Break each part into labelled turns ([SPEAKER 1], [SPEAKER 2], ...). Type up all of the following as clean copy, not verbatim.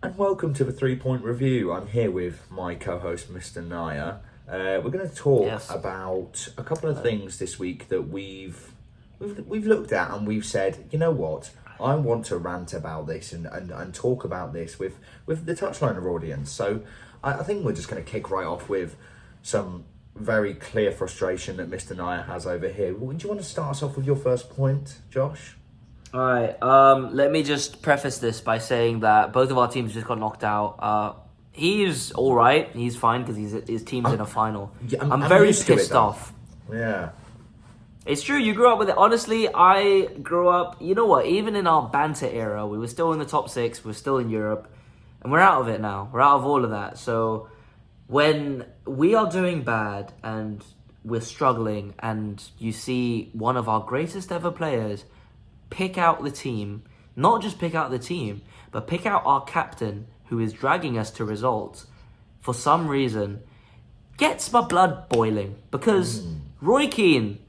[SPEAKER 1] And welcome to the 3 Point Review. I'm here with my co-host, Mr. Naya. We're going to talk about a couple of things this week that we've looked at, and we've said, you know what, I want to rant about this and talk about this with the Touchliner audience. So I think we're just going to kick right off with some very clear frustration that Mr. Naya has over here. Do you want to start us off with your first point, Josh?
[SPEAKER 2] Alright, let me just preface this by saying that both of our teams just got knocked out. He's alright, he's fine because his team's in a final.
[SPEAKER 1] Yeah,
[SPEAKER 2] I'm very pissed off.
[SPEAKER 1] Yeah.
[SPEAKER 2] It's true, you grew up with it. Honestly, I grew up, you know what, even in our banter era, we were still in the top six, we're still in Europe, and we're out of it now. We're out of all of that. So when we are doing bad and we're struggling and you see one of our greatest ever players pick out the team, not just pick out the team, but pick out our captain who is dragging us to results, for some reason, gets my blood boiling. Because Roy Keane,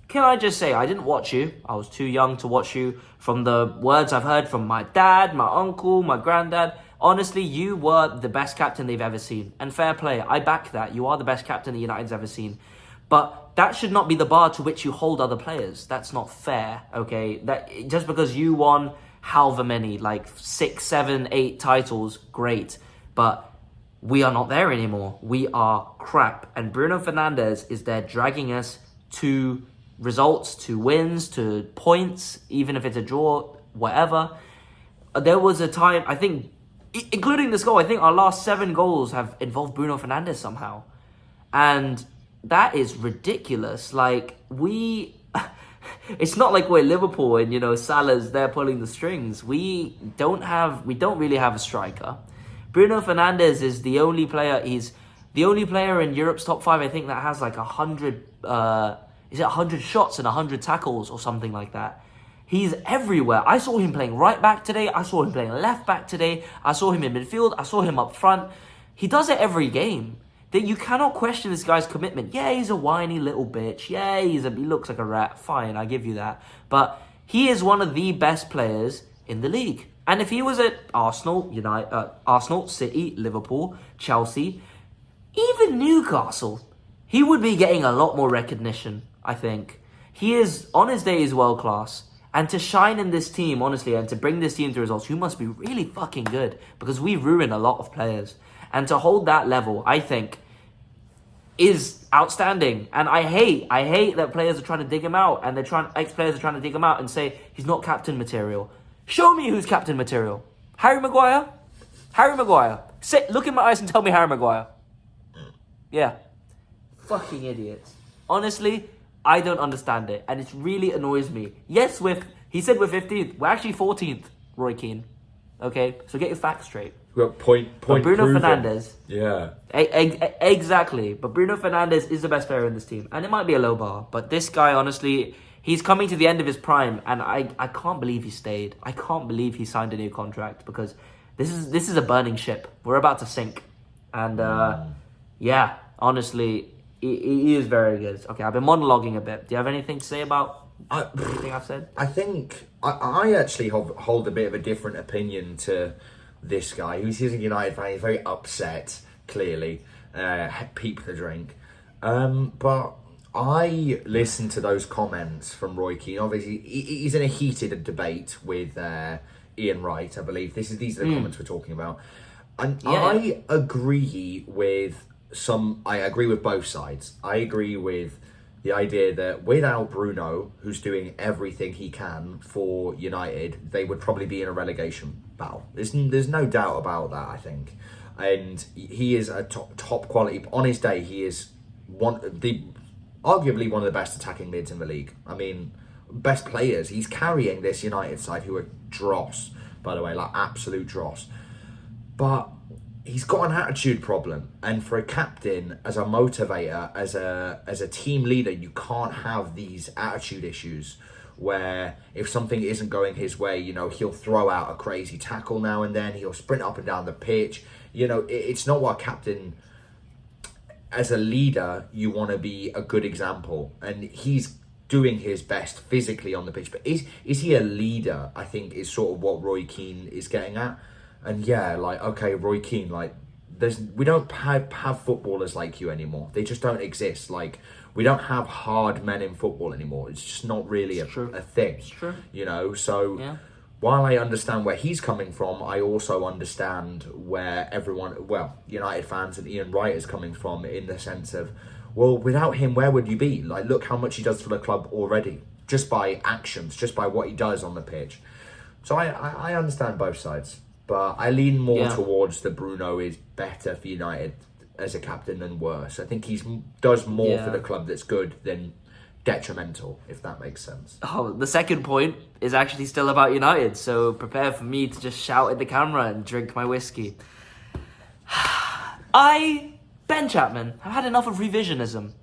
[SPEAKER 2] can I just say, I didn't watch you. I was too young to watch you. From the words I've heard from my dad, my uncle, my granddad, honestly, you were the best captain they've ever seen. And fair play, I back that. You are the best captain the United's ever seen. But that should not be the bar to which you hold other players. That's not fair, okay? That just because you won however many, like 6, 7, 8 titles, great. But we are not there anymore. We are crap. And Bruno Fernandes is there dragging us to results, to wins, to points, even if it's a draw, whatever. There was a time, I think, including this goal, I think our last 7 goals have involved Bruno Fernandes somehow. And that is ridiculous. Like, it's not like we're Liverpool and, you know, Salah's there pulling the strings. We don't really have a striker. Bruno Fernandes is the only player, he's the only player in Europe's top 5, I think, that has like 100, 100 shots and 100 tackles or something like that. He's everywhere. I saw him playing right back today. I saw him playing left back today. I saw him in midfield. I saw him up front. He does it every game. That you cannot question this guy's commitment. Yeah, he's a whiny little bitch. Yeah, he looks like a rat. Fine, I give you that. But he is one of the best players in the league. And if he was at Arsenal, Arsenal, City, Liverpool, Chelsea, even Newcastle, he would be getting a lot more recognition, I think. He is, on his day, is world class. And to shine in this team, honestly, and to bring this team to results, you must be really fucking good. Because we ruin a lot of players. And to hold that level, I think, is outstanding. And I hate that players are trying to dig him out, and ex-players are trying to dig him out and say he's not captain material. Show me who's captain material. Harry Maguire? Harry Maguire. Look in my eyes and tell me Harry Maguire. Yeah. Fucking idiots. Honestly, I don't understand it, and it really annoys me. Yes, he said we're 15th. We're actually 14th, Roy Keane. Okay? So get your facts straight.
[SPEAKER 1] Point
[SPEAKER 2] Bruno Fernandes.
[SPEAKER 1] Yeah.
[SPEAKER 2] Exactly. But Bruno Fernandes is the best player in this team. And it might be a low bar. But this guy, honestly, he's coming to the end of his prime. And I can't believe he stayed. I can't believe he signed a new contract. Because this is a burning ship. We're about to sink. And yeah, honestly, he is very good. Okay, I've been monologuing a bit. Do you have anything to say about anything I've said?
[SPEAKER 1] I think I actually hold a bit of a different opinion to this guy. He's a United fan. He's very upset, clearly. Peep the drink. But I listened to those comments from Roy Keane. Obviously, he's in a heated debate with Ian Wright, I believe. These are the comments we're talking about. And yeah. I agree with both sides. I agree with the idea that without Bruno, who's doing everything he can for United, they would probably be in a relegation battle. There's no doubt about that, I think. And he is a top quality. On his day, he is arguably one of the best attacking mids in the league. I mean, best players. He's carrying this United side, who are dross, by the way, like absolute dross. But he's got an attitude problem, and for a captain, as a motivator, as a team leader, you can't have these attitude issues where if something isn't going his way, you know, he'll throw out a crazy tackle now and then, he'll sprint up and down the pitch. You know, it's not what a captain, as a leader, you want to be a good example, and he's doing his best physically on the pitch. But is he a leader, I think, is sort of what Roy Keane is getting at. And yeah, like, okay, Roy Keane, like, we don't have footballers like you anymore. They just don't exist. Like, we don't have hard men in football anymore. It's just not really a thing.
[SPEAKER 2] It's true.
[SPEAKER 1] You know, so
[SPEAKER 2] Yeah.
[SPEAKER 1] while I understand where he's coming from, I also understand where United fans and Ian Wright is coming from, in the sense of, well, without him, where would you be? Like, look how much he does for the club already, just by actions, just by what he does on the pitch. So I understand both sides, but I lean more towards that Bruno is better for United as a captain than worse. I think he does more for the club that's good than detrimental, if that makes sense.
[SPEAKER 2] Oh, the second point is actually still about United, so prepare for me to just shout at the camera and drink my whiskey. Ben Chapman, have had enough of revisionism.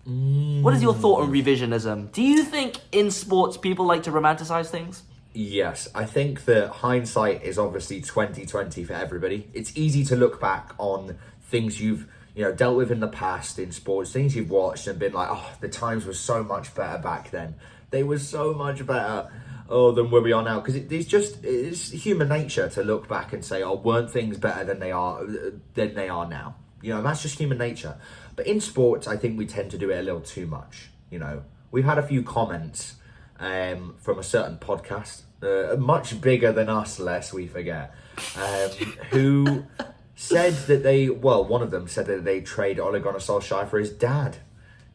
[SPEAKER 2] What is your thought on revisionism? Do you think in sports people like to romanticize things?
[SPEAKER 1] Yes, I think that hindsight is obviously 20/20 for everybody. It's easy to look back on things you've dealt with in the past in sports, things you've watched and been like, oh, the times were so much better back then. They were so much better than where we are now. Because it's human nature to look back and say, oh, weren't things better than they are now? That's just human nature. But in sports, I think we tend to do it a little too much. We've had a few comments from a certain podcast, much bigger than us, lest we forget, who said that one of them said that they trade Ole Gunnar Solskjaer for his dad.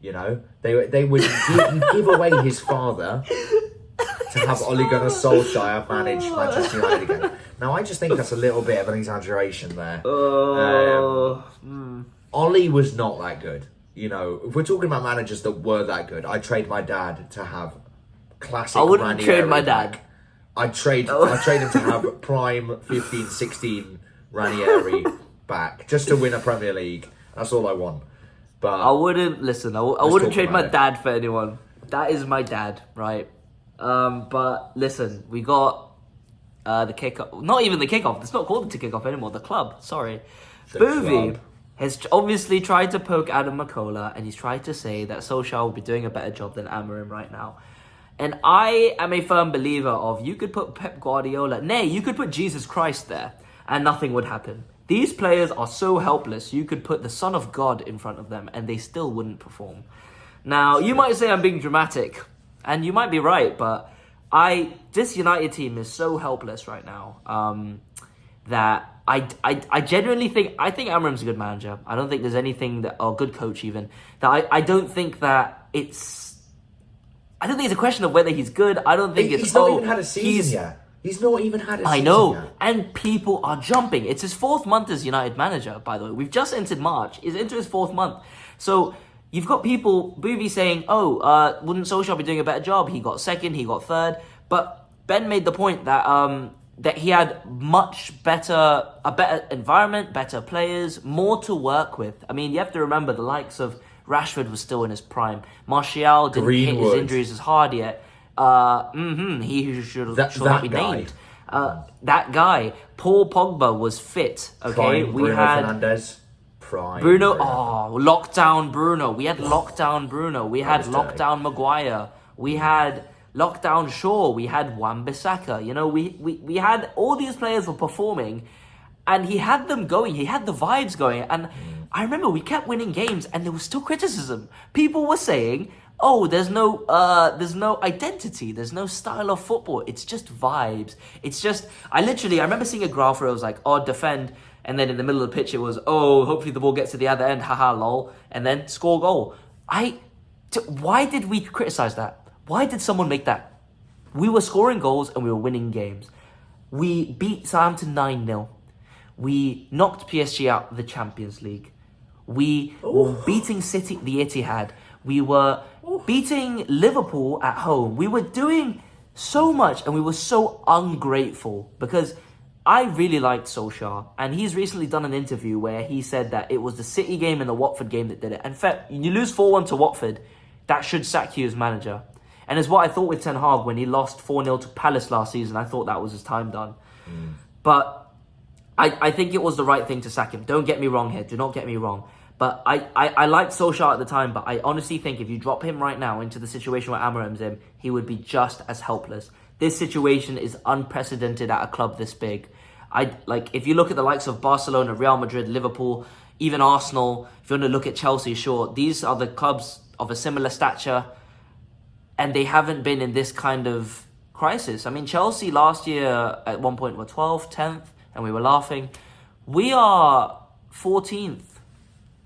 [SPEAKER 1] They would give away his father to have Ole Gunnar Solskjaer manage Manchester United again. Now, I just think that's a little bit of an exaggeration there. Ole was not that good. If we're talking about managers that were that good, I'd trade my dad to have classic
[SPEAKER 2] I wouldn't
[SPEAKER 1] Ranieri
[SPEAKER 2] trade my dad.
[SPEAKER 1] back. I'd trade him to have prime 15-16 Ranieri back, just to win a Premier League. That's all I want. But
[SPEAKER 2] I wouldn't trade my dad for anyone. That is my dad, right? But listen, we got the kickoff. Not even the kickoff. It's not called the kickoff anymore. The club. Sorry. Boovie has obviously tried to poke Adam McCullough, and he's tried to say that Solskjaer will be doing a better job than Amorim right now. And I am a firm believer of, you could put Pep Guardiola, you could put Jesus Christ there, and nothing would happen. These players are so helpless, you could put the Son of God in front of them, and they still wouldn't perform. Now, you might say I'm being dramatic, and you might be right, but this United team is so helpless right now, that I genuinely think Amorim's a good manager. I don't think there's anything or good coach even, that I don't think that I don't think it's a question of whether he's good. I don't think
[SPEAKER 1] he's not even had a season yet. He's not even had a season
[SPEAKER 2] I know,
[SPEAKER 1] yet.
[SPEAKER 2] And people are jumping. It's his 4th month as United manager, by the way. We've just entered March. He's into his 4th month. So you've got people, Boovie saying, wouldn't Solskjaer be doing a better job? He got 2nd, he got 3rd. But Ben made the point that that he had a better environment, better players, more to work with. I mean, you have to remember the likes of Rashford was still in his prime. Martial didn't hit his injuries as hard yet. He should not be named. That guy, Paul Pogba, was fit. Okay,
[SPEAKER 1] we had Fernandes.
[SPEAKER 2] Bruno. Lockdown Bruno. We had lockdown Bruno. We had lockdown Maguire. We had lockdown Shaw. We had Wan-Bissaka. We had all these players were performing, and he had them going. He had the vibes going, and I remember we kept winning games, and there was still criticism. People were saying, there's no identity, there's no style of football. It's just vibes. It's just, I remember seeing a graph where it was like, defend, and then in the middle of the pitch it was, hopefully the ball gets to the other end, haha, lol, and then score goal. Why did we criticize that? Why did someone make that? We were scoring goals and we were winning games. We beat Southampton 9-0. We knocked PSG out of the Champions League. We were beating City, the Etihad. We were beating Liverpool at home. We were doing so much, and we were so ungrateful, because I really liked Solskjaer, and he's recently done an interview where he said that it was the City game and the Watford game that did it. In fact, you lose 4-1 to Watford, that should sack you as manager. And it's what I thought with Ten Hag when he lost 4-0 to Palace last season. I thought that was his time done. But I think it was the right thing to sack him. Don't get me wrong here. Do not get me wrong. But I liked Solskjaer at the time, but I honestly think if you drop him right now into the situation where Amorim's in, he would be just as helpless. This situation is unprecedented at a club this big. If you look at the likes of Barcelona, Real Madrid, Liverpool, even Arsenal, if you want to look at Chelsea, sure, these are the clubs of a similar stature, and they haven't been in this kind of crisis. I mean, Chelsea last year at one point were 12th, 10th, and we were laughing. We are 14th.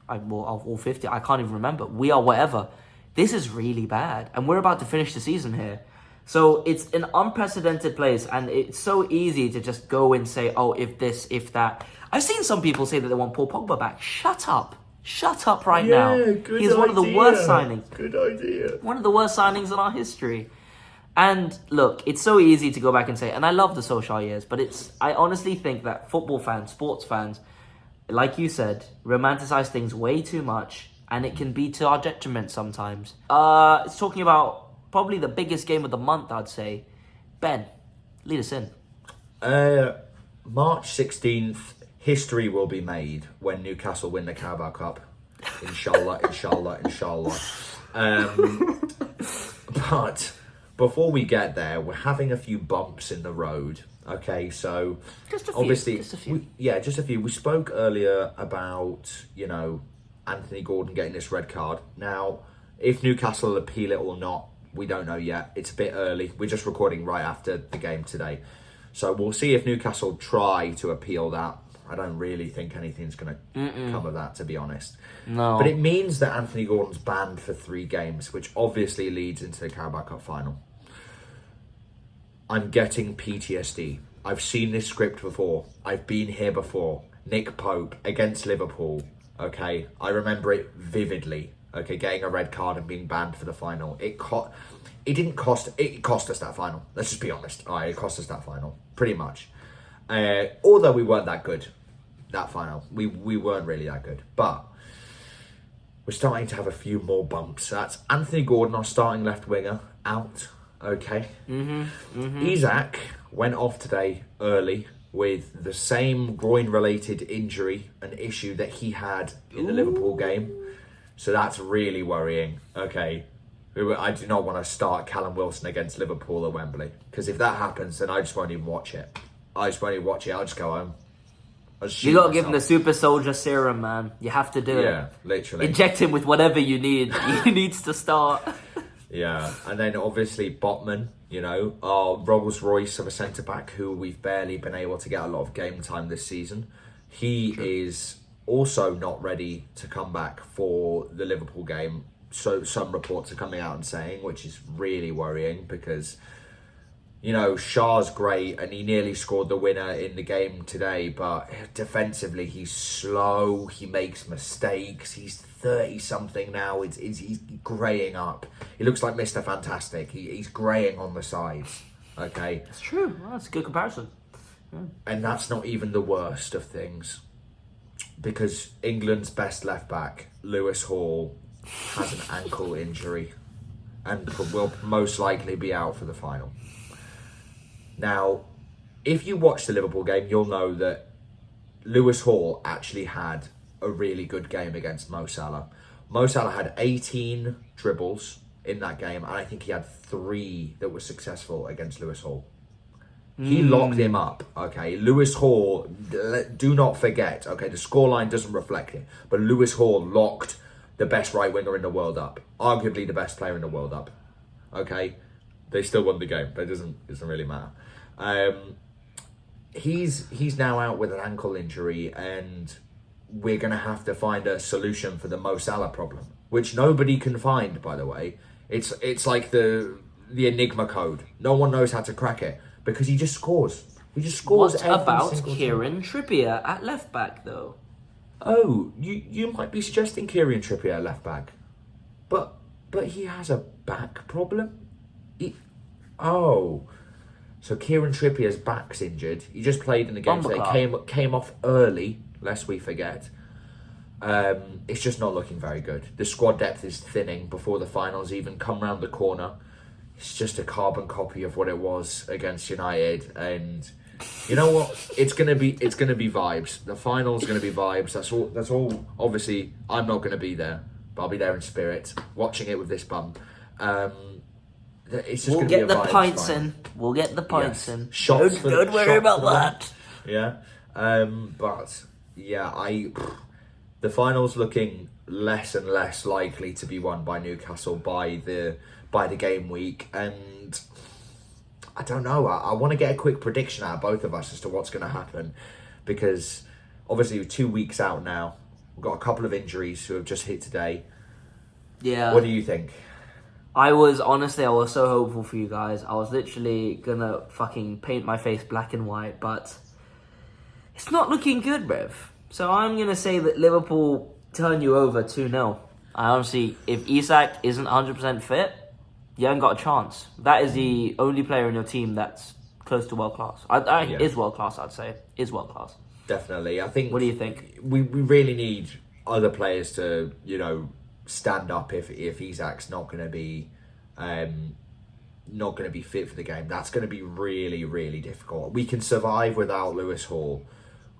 [SPEAKER 2] Or 50th, I can't even remember. We are whatever. This is really bad, and we're about to finish the season here. So it's an unprecedented place, and it's so easy to just go and say, oh, if this, if that. I've seen some people say that they want Paul Pogba back. Shut up. Shut up right now. He's one of the worst signings.
[SPEAKER 1] Good idea.
[SPEAKER 2] One of the worst signings in our history. And look, it's so easy to go back and say, and I love the Solskjaer years, but I honestly think that football fans, sports fans, like you said, romanticize things way too much, and it can be to our detriment sometimes. It's talking about probably the biggest game of the month, I'd say. Ben, lead us in.
[SPEAKER 1] March 16th, history will be made when Newcastle win the Carabao Cup. Inshallah, inshallah, inshallah. But before we get there, we're having a few bumps in the road. Okay, so
[SPEAKER 2] just a few,
[SPEAKER 1] obviously,
[SPEAKER 2] just a few.
[SPEAKER 1] Just a few. We spoke earlier about, Anthony Gordon getting this red card. Now, if Newcastle appeal it or not, we don't know yet. It's a bit early. We're just recording right after the game today. So we'll see if Newcastle try to appeal that. I don't really think anything's going to come of that, to be honest.
[SPEAKER 2] No.
[SPEAKER 1] But it means that Anthony Gordon's banned for 3 games, which obviously leads into the Carabao Cup final. I'm getting PTSD. I've seen this script before. I've been here before. Nick Pope against Liverpool. Okay, I remember it vividly. Okay, getting a red card and being banned for the final. It cost us that final. Let's just be honest. It cost us that final, pretty much. Although we weren't that good, that final. We weren't really that good. But we're starting to have a few more bumps. That's Anthony Gordon, our starting left winger, out. Okay. Isak went off today early with the same groin-related injury, an issue that he had in the Liverpool game. So that's really worrying. Okay. I do not want to start Callum Wilson against Liverpool at Wembley. Because if that happens, then I just won't even watch it. I'll just go home.
[SPEAKER 2] You got to give him the super soldier serum, man. You have to do it.
[SPEAKER 1] Yeah, literally.
[SPEAKER 2] Inject him with whatever you need. He needs to start.
[SPEAKER 1] Yeah, and then obviously Botman, our Rolls Royce of a centre-back who we've barely been able to get a lot of game time this season. He is also not ready to come back for the Liverpool game. So some reports are coming out and saying, which is really worrying because, Shah's great and he nearly scored the winner in the game today, but defensively he's slow, he makes mistakes, he's 30-something now, he's greying up. He looks like Mr. Fantastic, he's greying on the sides, okay?
[SPEAKER 2] That's true, well, that's a good comparison. Yeah.
[SPEAKER 1] And that's not even the worst of things, because England's best left-back, Lewis Hall, has an ankle injury and will most likely be out for the final. Now, if you watch the Liverpool game, you'll know that Lewis Hall actually had a really good game against Mo Salah. Mo Salah had 18 dribbles in that game, and I think he had 3 that were successful against Lewis Hall. He locked him up, okay? Lewis Hall, do not forget, okay, the scoreline doesn't reflect it, but Lewis Hall locked the best right winger in the world up, arguably the best player in the world up, okay? They still won the game, but it doesn't really matter. He's now out with an ankle injury, and we're going to have to find a solution for the Mo Salah problem, which nobody can find, by the way. It's like the Enigma code. No one knows how to crack it because he just scores. He just scores.
[SPEAKER 2] What about Kieran Trippier at left back, though?
[SPEAKER 1] Oh, you might be suggesting Kieran Trippier at left back, but he has a back problem. So Kieran Trippier's back's injured. He just played in the game today. Came off early, lest we forget. It's just not looking very good. The squad depth is thinning before the finals even come round the corner. It's just a carbon copy of what it was against United, and you know what? It's gonna be vibes. The final's gonna be vibes. That's all. Obviously, I'm not gonna be there, but I'll be there in spirit, watching it with this bum. It's just
[SPEAKER 2] we'll
[SPEAKER 1] gonna
[SPEAKER 2] get
[SPEAKER 1] be a
[SPEAKER 2] the
[SPEAKER 1] vibes
[SPEAKER 2] pints
[SPEAKER 1] final.
[SPEAKER 2] in. We'll get the pints in.
[SPEAKER 1] Shots
[SPEAKER 2] Don't worry about that.
[SPEAKER 1] Yeah. But yeah, the final's looking less and less likely to be won by Newcastle by the game week, and I don't know. I want to get a quick prediction out of both of us as to what's going to happen, because obviously we're 2 weeks out now. We've got a couple of injuries who have just hit today.
[SPEAKER 2] Yeah.
[SPEAKER 1] What do you think?
[SPEAKER 2] I was so hopeful for you guys. I was literally gonna fucking paint my face black and white, but it's not looking good, bruv. So I'm gonna say that Liverpool turn you over 2-0. I honestly, if Isak isn't 100% fit, you haven't got a chance. That is the only player in your team that's close to world class. Is world class, I'd say. Is world class.
[SPEAKER 1] Definitely. I think.
[SPEAKER 2] What do you think?
[SPEAKER 1] We really need other players to, stand up if Isak's not going to be fit for the game. That's going to be really, really difficult. We can survive without Lewis Hall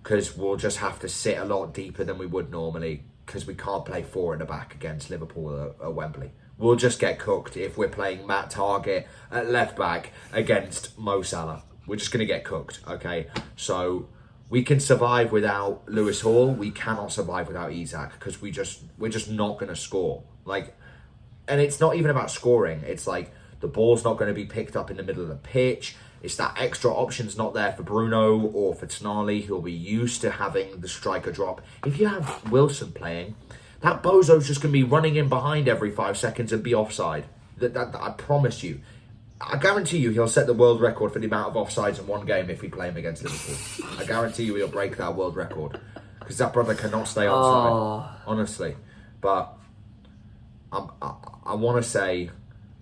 [SPEAKER 1] because we'll just have to sit a lot deeper than we would normally because we can't play 4 in the back against Liverpool at Wembley. We'll just get cooked if we're playing Matt Targett at left back against Mo Salah. We're just going to get cooked, okay? So we can survive without Lewis Hall. We cannot survive without Isak because we're just not going to score. And it's not even about scoring. It's like the ball's not going to be picked up in the middle of the pitch. It's that extra option's not there for Bruno or for Tonali, who'll be used to having the striker drop. If you have Wilson playing, that bozo's just going to be running in behind every 5 seconds and be offside. That I promise you. I guarantee you he'll set the world record for the amount of offsides in one game if we play him against Liverpool. I guarantee you he'll break that world record because that brother cannot stay offside, honestly. But I want to say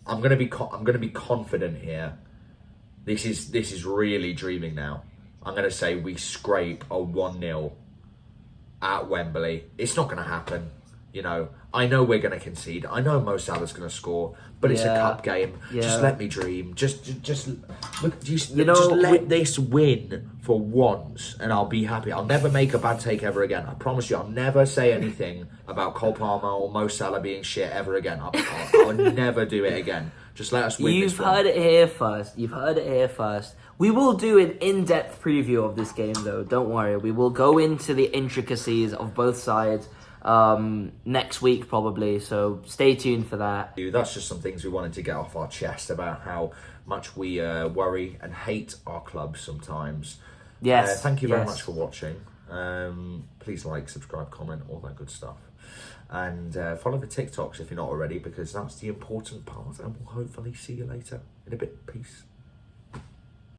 [SPEAKER 1] I'm going to be confident here. This is really dreaming now. I'm going to say we scrape a 1-0 at Wembley. It's not going to happen. I know we're going to concede. I know Mo Salah's going to score, but it's a cup game. Yeah. Just let me dream. Just look. Just let this win for once, and I'll be happy. I'll never make a bad take ever again. I promise you. I'll never say anything about Cole Palmer or Mo Salah being shit ever again. I'll never do it again. Just let us win.
[SPEAKER 2] You've heard it here first. We will do an in-depth preview of this game, though. Don't worry. We will go into the intricacies of both sides next week probably, so stay tuned for that.
[SPEAKER 1] That's just some things we wanted to get off our chest about how much we worry and hate our clubs sometimes.
[SPEAKER 2] Yes.
[SPEAKER 1] Thank you very much for watching. Please like, subscribe, comment, all that good stuff, and follow the TikToks if you're not already, because that's the important part, and we'll hopefully see you later in a bit. Peace.